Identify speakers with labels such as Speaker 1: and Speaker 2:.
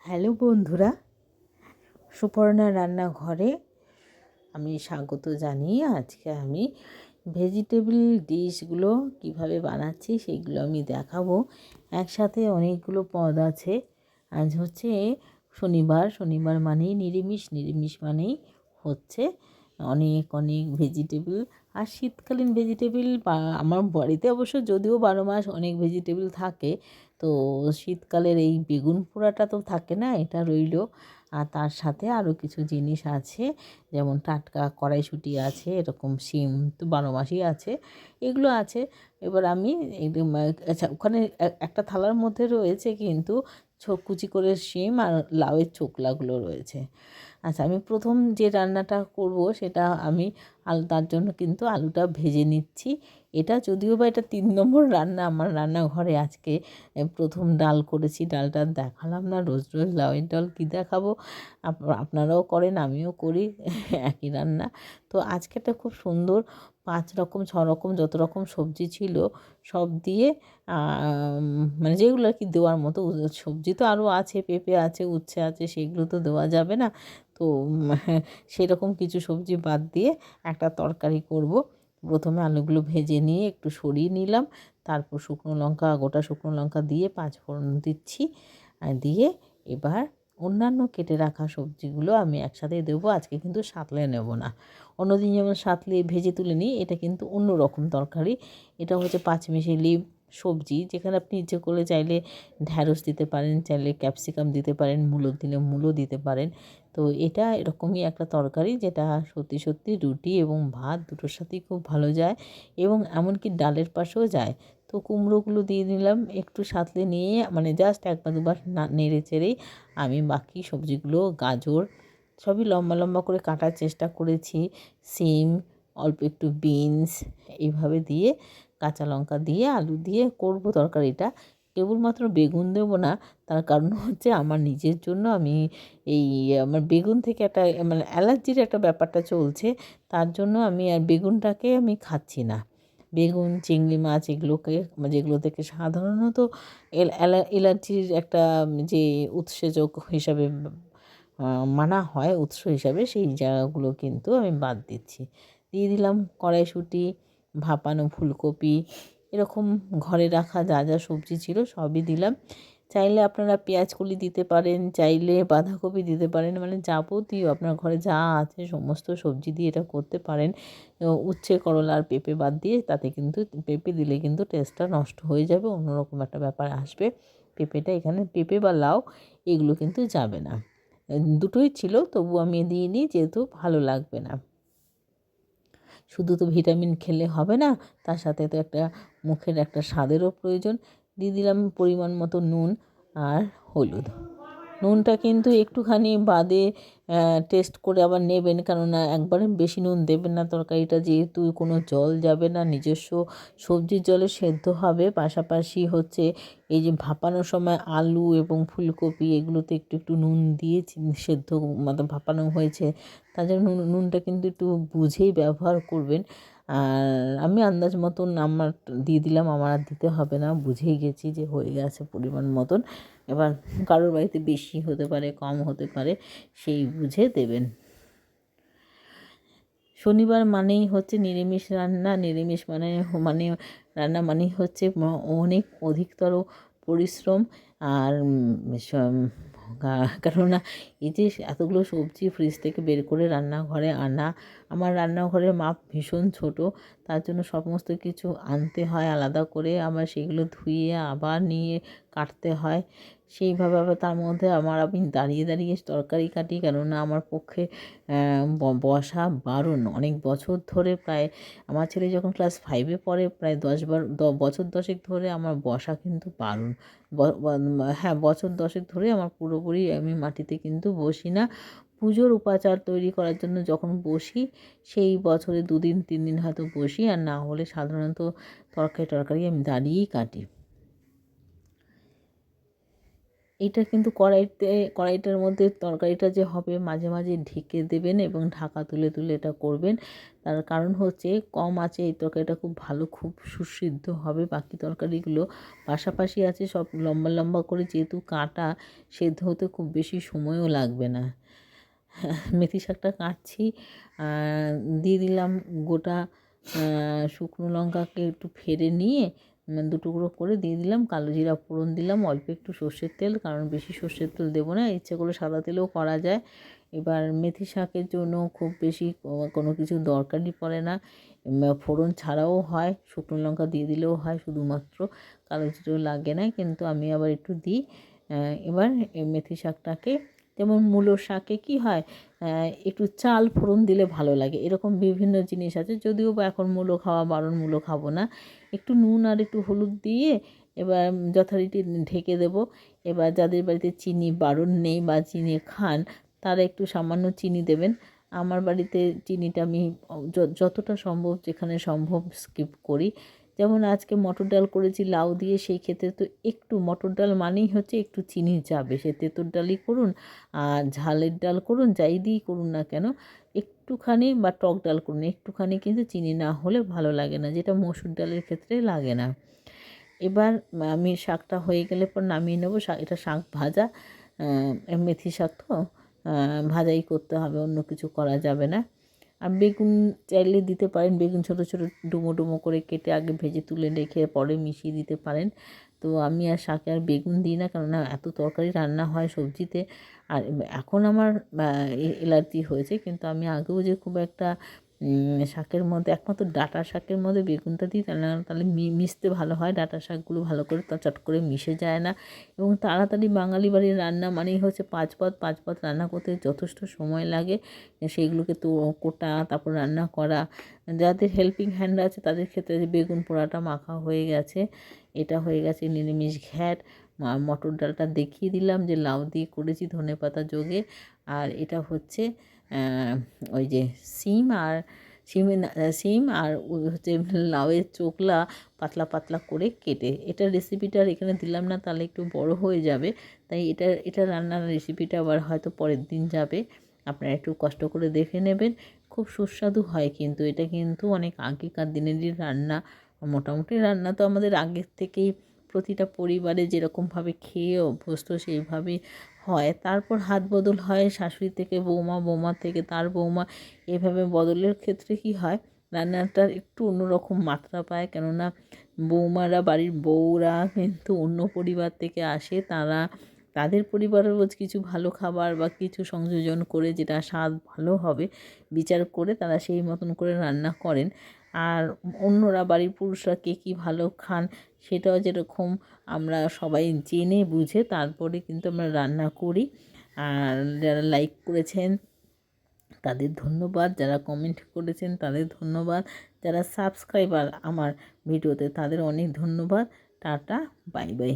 Speaker 1: Hello বন্ধুরা, সুপর্ণা রান্নাঘরে আমি স্বাগত জানিয়ে আজকে আমি ভেজিটেবল ডিশগুলো কিভাবে বানাচ্ছি সেগুলো আমি দেখাবো। একসাথে অনেকগুলো পদ আছে। আজ হচ্ছে শনিবার মানেই নিরামিষ মানেই হচ্ছে অনেক অনেক ভেজিটেবল। আর শীতকালীন ভেজিটেবল বা আমার বাড়িতে অবশ্য যদিও 12 মাস অনেক ভেজিটেবল থাকে, তো শীতকালের এই বেগুন পোড়াটা তো থাকে না, এটা রইলো। আর তার সাথে আরও কিছু জিনিস আছে, যেমন টাটকা কড়াইশুঁটি আছে, এরকম শিম তো 12 মাসই আছে, এগুলো আছে। এবার আমি আচ্ছা, ওখানে একটা থালার মধ্যে রয়েছে কিন্তু কুচি করে শিম আর লাউয়ের চোকলাগুলো রয়েছে। আচ্ছা, আমি প্রথম যে রান্নাটা করব সেটা আমি তার জন্য কিন্তু আলুটা ভেজে নিচ্ছি। এটা যদিও বা এটা 3 নম্বর রান্না আমার রান্নাঘরে। আজকে প্রথম ডাল করেছি, ডালটা দেখালাম না। রোজ রোজ লাউয়ের ডাল কী দেখাবো, আপনারাও করেন, আমিও করি একই রান্না। তো আজকেটা খুব সুন্দর 5 রকম 6 রকম যত রকম সবজি ছিল সব দিয়ে, মানে যেগুলো আর কি দেওয়ার মতো। সবজি তো আরও আছে, পেঁপে আছে, উচ্ছে আছে, সেগুলো তো দেওয়া যাবে না। তো সেরকম কিছু সবজি বাদ দিয়ে একটা তরকারি করব। প্রথমে আলুগুলো ভেজে নিয়ে একটু সরিয়ে নিলাম, তারপর গোটা শুকনো লঙ্কা দিয়ে 5 ফোড়ন দিচ্ছি। দিয়ে এবার অন্যান্য কেটে রাখা সবজিগুলো আমি একসাথে দেবো। আজকে কিন্তু সাঁতলে নেব না, অন্যদিন যেমন সাঁতলে ভেজে তুলে নিই, এটা কিন্তু অন্য রকম তরকারি। এটা হচ্ছে পাঁচমিশালি সবজি, যেখানে আপনি ইচ্ছে করলে চাইলে ঢ্যাঁড়স দিতে পারেন, চাইলে ক্যাপসিকাম দিতে পারেন, মূলো দিলে মূলো দিতে পারেন। তো এটা এরকমই একটা তরকারি যেটা সত্যি সত্যি রুটি এবং ভাত দুটোর সাথেই খুব ভালো যায়, এবং এমনকি ডালের পাশেও যায়। তো কুমড়োগুলো দিয়ে দিলাম একটু সাঁতলে নিয়ে, মানে জাস্ট একবার দুবার নেড়ে চেড়েই আমি বাকি সবজিগুলো, গাজর সবই লম্বা লম্বা করে কাটার চেষ্টা করেছি, সিম, অল্প একটু বিনস, এইভাবে দিয়ে কাঁচা লঙ্কা দিয়ে আলু দিয়ে করব তরকারিটা। কেবলমাত্র বেগুন দেবো না, তার কারণ হচ্ছে আমার নিজের জন্য আমি এই আমার বেগুন থেকে একটা মানে অ্যালার্জির একটা ব্যাপারটা চলছে, তার জন্য আমি আর বেগুনটাকে আমি খাচ্ছি না। বেগুন, চিংড়ি মাছ এগুলোকে, যেগুলো থেকে সাধারণত অ্যালার্জির একটা যে উৎসেচক হিসাবে মানা হয়, উৎস হিসাবে, সেই জায়গাগুলো কিন্তু আমি বাদ দিচ্ছি। দিয়ে দিলাম কড়াইশুঁটি, ভাপানো ফুলকপি, এরকম ঘরে রাখা যা যা সবজি ছিল সবই দিলাম। চাইলে আপনারা পেঁয়াজকলি দিতে পারেন, চাইলে বাঁধাকপি দিতে পারেন, মানে যাবতীয় আপনার ঘরে যা আছে সমস্ত সবজি দিয়ে এটা করতে পারেন। উচ্ছে, করলা আর পেঁপে বাদ দিয়ে, তাতে কিন্তু পেঁপে দিলে কিন্তু টেস্টটা নষ্ট হয়ে যাবে, অন্যরকম একটা ব্যাপার আসবে। পেঁপেটা এখানে, পেঁপে বা লাউ এগুলো কিন্তু যাবে না। দুটোই ছিল, তবু আমি দিইনি, যেহেতু ভালো লাগবে না। শুধু তো ভিটামিন খেলে হবে না, তার সাথে তো একটা মুখের একটা স্বাদেরও প্রয়োজন। দিয়ে দিলাম পরিমাণ মতো নুন আর হলুদ। নুনটা কিন্তু একটুখানি বাদে টেস্ট করে আবার নেবেন, কেননা একবারে বেশি নুন দেবেন না। তরকারিটা যেহেতু কোনো জল যাবে না, নিজস্ব সবজির জলে সেদ্ধ হবে, পাশাপাশি হচ্ছে এই যে ভাপানোর সময় আলু এবং ফুলকপি এগুলোতে একটু একটু নুন দিয়ে সেদ্ধ মতো ভাপানো হয়েছে, তার জন্য নুনটা কিন্তু একটু বুঝেই ব্যবহার করবেন। আর আমি আন্দাজ মতন আমার দিয়ে দিলাম, আমার আর দিতে হবে না, বুঝেই গেছি যে হয়ে গেছে পরিমাণ মতন। এবার কারোর বাড়িতে বেশি হতে পারে, কম হতে পারে, সেই বুঝে দেবেন। শনিবার মানেই হচ্ছে নিরামিষ রান্না, নিরামিষ মানে রান্না মানেই হচ্ছে অনেক অধিকতর পরিশ্রম। আর কেননা এই যে এতগুলো সবজি ফ্রিজ থেকে বের করে রান্নাঘরে আনা, আমার রান্নাঘরের মাপ ভীষণ ছোট, তার জন্য সমস্ত কিছু আনতে হয় আলাদা করে, আবার সেগুলো ধুয়ে আবার নিয়ে কাটতে হয়। সেইভাবে আবার তার মধ্যে আমি দাঁড়িয়ে দাঁড়িয়ে তরকারি কাটি, কেননা আমার পক্ষে বসা বারণ। অনেক বছর ধরে, প্রায় আমার ছেলে যখন ক্লাস 5-এ পড়ে, প্রায় 10 বছর 10 ধরে আমার বসা কিন্তু বারণ। হ্যাঁ, বছর 10 ধরে আমার পুরোপুরি আমি মাটিতে কিন্তু বসি না। পুজোর উপাচার তৈরি করার জন্য যখন বসি, সেই বছরে 2 দিন 3 দিন হয়তো বসি, আর না হলে সাধারণত তরকারি আমি দাঁড়িয়েই কাটি। এটা কিন্তু কড়াইটার মধ্যে তরকারিটা যে হবে মাঝে মাঝে ঢেকে দেবেন এবং ঢাকা তুলে তুলে এটা করবেন। তার কারণ হচ্ছে কম আঁচে এই তরকারিটা খুব ভালো, খুব সুসিদ্ধ হবে। বাকি তরকারিগুলো পাশাপাশি আছে সব লম্বা লম্বা করে, যেহেতু কাটা, সেদ্ধ হতে খুব বেশি সময়ও লাগবে না। মেথি শাকটা কাটছি, দিয়ে দিলাম গোটা শুকনো লঙ্কাকে একটু ফেড়ে নিয়ে দু টুকরো করে দিয়ে দিলাম, কালো জিরা ফোড়ন দিলাম, অল্প একটু সর্ষের তেল, কারণ বেশি সর্ষের তেল দেবো না, ইচ্ছে করলে সাদা তেলেও করা যায়। এবার মেথি শাকের জন্য খুব বেশি কোনো কিছু দরকারই পড়ে না, ফোড়ন ছাড়াও হয়, শুকনো লঙ্কা দিয়ে দিলেও হয়, শুধুমাত্র কালো জিরেও লাগে না, কিন্তু আমি আবার একটু দিই। এবার এই মেথি শাকটাকে, যেমন মূলো শাকে কি হয়, একটু চাল ফোড়ন দিলে ভালো লাগে, এরকম বিভিন্ন জিনিস আছে, যদিও বা এখন মূলো খাওয়া বারণ, মূলো খাবো না। একটু নুন আর একটু হলুদ দিয়ে এবার যথারীতি ঢেকে দেব। এবার যাদের বাড়িতে চিনি বারণ নেই বা চিনি খান, তারা একটু সামান্য চিনি দেবেন। আমার বাড়িতে চিনিটা আমি যতটা সম্ভব, যেখানে সম্ভব, স্কিপ করি। যেমন আজকে মটর ডাল করেছি লাউ দিয়ে, সেই ক্ষেত্রে তো একটু, মটর ডাল মানেই হচ্ছে একটু চিনি যাবে, সে তেঁতুর ডালই করুন আর ঝালের ডাল করুন, যাই দিয়েই করুন না কেন, একটুখানি, বা টক ডাল করুন, একটুখানি কিন্তু চিনি না হলে ভালো লাগে না, যেটা মসুর ডালের ক্ষেত্রে লাগে না। এবার আমি শাকটা হয়ে গেলে পর নামিয়ে নেবো। এটা শাক ভাজা, মেথি শাক তো ভাজাই করতে হবে, অন্য কিছু করা যাবে না। আর বেগুন চাইলে দিতে পারেন, বেগুন ছোটো ছোটো ডুমো ডুমো করে কেটে আগে ভেজে তুলে রেখে পরে মিশিয়ে দিতে পারেন। তো আমি আর শাকে আর বেগুন দিই না, কেননা এত তরকারি রান্না হয় সবজিতে। আর এখন আমার অ্যালার্জি হয়েছে, কিন্তু আমি আগেও যে খুব একটা শাকের মধ্যে, একমাত্র ডাঁটা শাকের মধ্যে বেগুনটা দিই, তাহলে মিশতে ভালো হয়, ডাঁটা শাকগুলো ভালো করে চট করে মিশে যায় না। এবং তাড়াতাড়ি বাঙালি বাড়ির রান্না মানেই হচ্ছে 5 পদ রান্না করতে যথেষ্ট সময় লাগে, সেইগুলোকে তো কোটা, তারপর রান্না করা। যাদের হেল্পিং হ্যান্ড আছে তাদের ক্ষেত্রে যে বেগুন পোড়াটা মাখা হয়ে গেছে, এটা হয়ে গেছে নিরামিষ ঘ্যাট। মটর ডালটা দেখিয়ে দিলাম যে লাউ দিয়ে করেছি ধনেপাতা যোগে। আর এটা হচ্ছে ওই যে সিম আর হচ্ছে লাউয়ের চোকলা পাতলা পাতলা করে কেটে, এটার রেসিপিটা আর এখানে দিলাম না, তাহলে একটু বড় হয়ে যাবে, তাই এটা রান্নার রেসিপিটা আবার হয়তো পরের দিন যাবে, আপনারা একটু কষ্ট করে দেখে নেবেন। খুব সুস্বাদু হয়, কিন্তু এটা কিন্তু অনেক আগেকার দিনেরই রান্না। মোটামুটি রান্না তো আমাদের আগের থেকেই প্রতিটা পরিবারে যেরকমভাবে খেয়ে অভ্যস্ত সেইভাবেই হয়, তারপর হাত বদল হয়, শাশুড়ি থেকে বৌমা, বৌমা থেকে তার বৌমা, এভাবে বদলের ক্ষেত্রে কি হয়, রান্নাটার একটু অন্যরকম মাত্রা পায়। কেননা বৌমারা, বাড়ির বউরা কিন্তু অন্য পরিবার থেকে আসে, তাদের পরিবারের রোজ কিছু ভালো খাবার বা কিছু সংযোজন করে, যেটা স্বাদ ভালো হবে বিচার করে তারা সেই মতন করে রান্না করেন। আর অন্যরা, বাড়ির পুরুষরা কে কী ভালো খান, সেটাও যেরকম আমরা সবাই জেনে বুঝে তারপরে কিন্তু আমরা রান্না করি। আর যারা লাইক করেছেন তাদের ধন্যবাদ, যারা কমেন্ট করেছেন তাদের ধন্যবাদ, যারা সাবস্ক্রাইবার আমার ভিডিওতে তাদের অনেক ধন্যবাদ। Tata, bye bye.